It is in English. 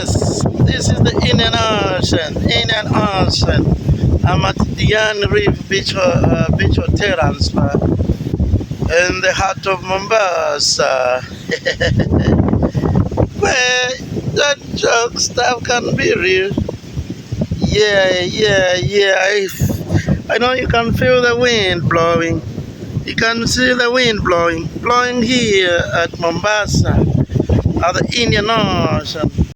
Yes, this is the Indian Ocean. Indian Ocean. I'm at Diani Reef Beach Hotel and Spa in the heart of Mombasa. Where that joke stuff can be real. Yeah. I know you can feel the wind blowing. You can see the wind blowing here at Mombasa, at the Indian Ocean.